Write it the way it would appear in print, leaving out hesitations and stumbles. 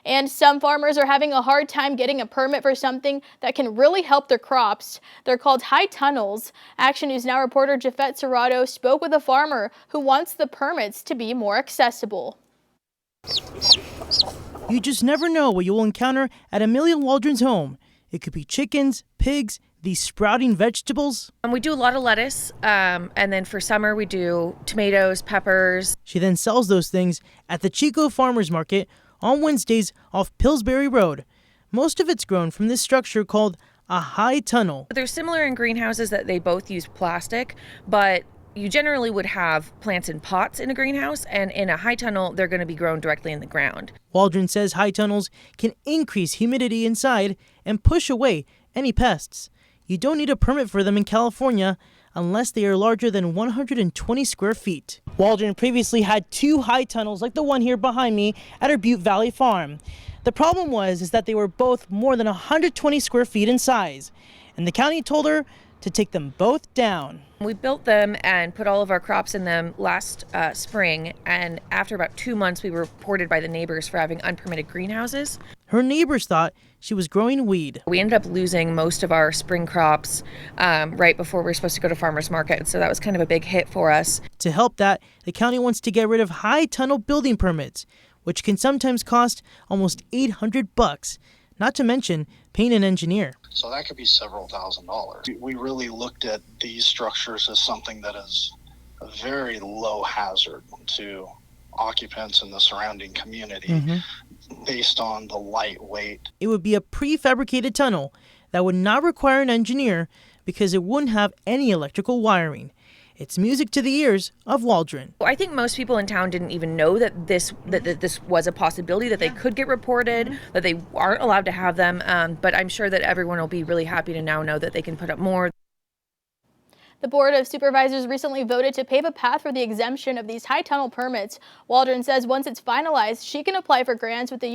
And some farmers are having a hard time getting a permit for something that can really help their crops. They're called high tunnels. Action News Now reporter Jafet Serrato spoke with a farmer who wants the permits to be more accessible. You just never know what you will encounter at Amelia Waldron's home. It could be chickens, pigs, these sprouting vegetables. We do a lot of lettuce, and then for summer we do tomatoes, peppers. She then sells those things at the Chico Farmers Market on Wednesdays off Pillsbury Road. Most of it's grown from this structure called a high tunnel. They're similar in greenhouses that they both use plastic, but you generally would have plants in pots in a greenhouse, and in a high tunnel, they're going to be grown directly in the ground. Waldron says high tunnels can increase humidity inside and push away any pests. You don't need a permit for them in California unless they are larger than 120 square feet. Waldron previously had 2 high tunnels like the one here behind me at her Butte Valley farm. The problem was that they were both more than 120 square feet in size, and the county told her to take them both down. We built them and put all of our crops in them last spring, and after about 2 months we were reported by the neighbors for having unpermitted greenhouses. Her neighbors thought she was growing weed. We ended up losing most of our spring crops right before we were supposed to go to farmers market, so that was kind of a big hit for us. To help that, the county wants to get rid of high tunnel building permits, which can sometimes cost almost $800, not to mention paying an engineer. So that could be several $1,000s. We really looked at these structures as something that is a very low hazard to occupants in the surrounding community based on the lightweight. It would be a prefabricated tunnel that would not require an engineer because it wouldn't have any electrical wiring. It's music to the ears of Waldron. I think most people in town didn't even know that this was a possibility, that they could get reported, that they aren't allowed to have them, but I'm sure that everyone will be really happy to now know that they can put up more. The Board of Supervisors recently voted to pave a path for the exemption of these high tunnel permits. Waldron says once it's finalized, she can apply for grants with the